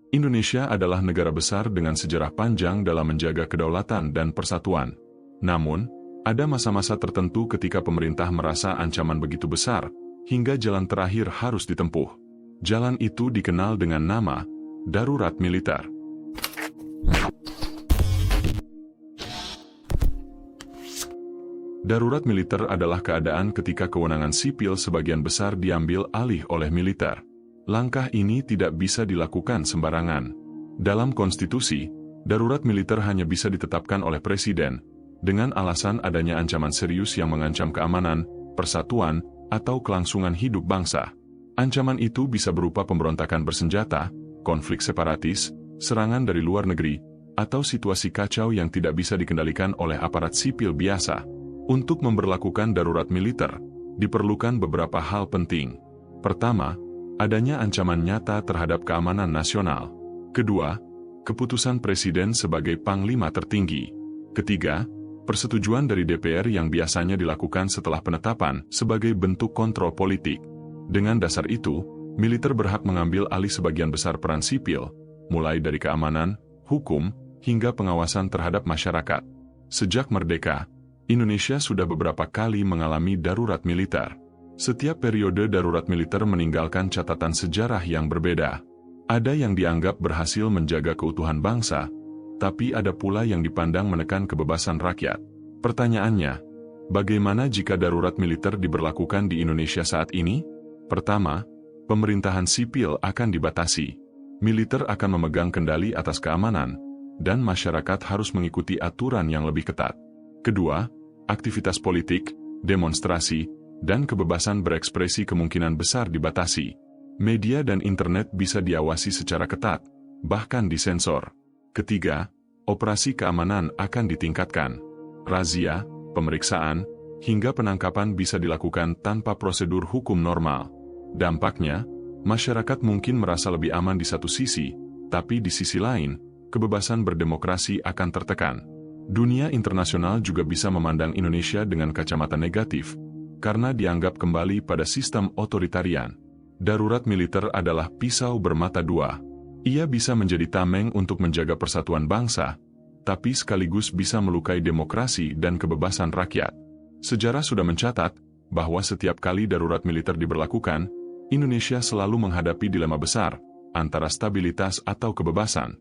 Indonesia adalah negara besar dengan sejarah panjang dalam menjaga kedaulatan dan persatuan. Namun, ada masa-masa tertentu ketika pemerintah merasa ancaman begitu besar, hingga jalan terakhir harus ditempuh. Jalan itu dikenal dengan nama darurat militer. Darurat militer adalah keadaan ketika kewenangan sipil sebagian besar diambil alih oleh militer. Langkah ini tidak bisa dilakukan sembarangan. Dalam konstitusi, darurat militer hanya bisa ditetapkan oleh presiden, dengan alasan adanya ancaman serius yang mengancam keamanan, persatuan, atau kelangsungan hidup bangsa. Ancaman itu bisa berupa pemberontakan bersenjata, konflik separatis, serangan dari luar negeri, atau situasi kacau yang tidak bisa dikendalikan oleh aparat sipil biasa. Untuk memberlakukan darurat militer, diperlukan beberapa hal penting. Pertama, adanya ancaman nyata terhadap keamanan nasional. Kedua, keputusan presiden sebagai panglima tertinggi. Ketiga, persetujuan dari DPR yang biasanya dilakukan setelah penetapan sebagai bentuk kontrol politik. Dengan dasar itu, militer berhak mengambil alih sebagian besar peran sipil, mulai dari keamanan, hukum, hingga pengawasan terhadap masyarakat. Sejak merdeka, Indonesia sudah beberapa kali mengalami darurat militer. Setiap periode darurat militer meninggalkan catatan sejarah yang berbeda. Ada yang dianggap berhasil menjaga keutuhan bangsa, tapi ada pula yang dipandang menekan kebebasan rakyat. Pertanyaannya, bagaimana jika darurat militer diberlakukan di Indonesia saat ini? Pertama, pemerintahan sipil akan dibatasi. Militer akan memegang kendali atas keamanan, dan masyarakat harus mengikuti aturan yang lebih ketat. Kedua, aktivitas politik, demonstrasi, dan kebebasan berekspresi kemungkinan besar dibatasi. Media dan internet bisa diawasi secara ketat, bahkan disensor. Ketiga, operasi keamanan akan ditingkatkan. Razia, pemeriksaan, hingga penangkapan bisa dilakukan tanpa prosedur hukum normal. Dampaknya, masyarakat mungkin merasa lebih aman di satu sisi, tapi di sisi lain, kebebasan berdemokrasi akan tertekan. Dunia internasional juga bisa memandang Indonesia dengan kacamata negatif, karena dianggap kembali pada sistem otoritarian. Darurat militer adalah pisau bermata dua. Ia bisa menjadi tameng untuk menjaga persatuan bangsa, tapi sekaligus bisa melukai demokrasi dan kebebasan rakyat. Sejarah sudah mencatat bahwa setiap kali darurat militer diberlakukan, Indonesia selalu menghadapi dilema besar, antara stabilitas atau kebebasan.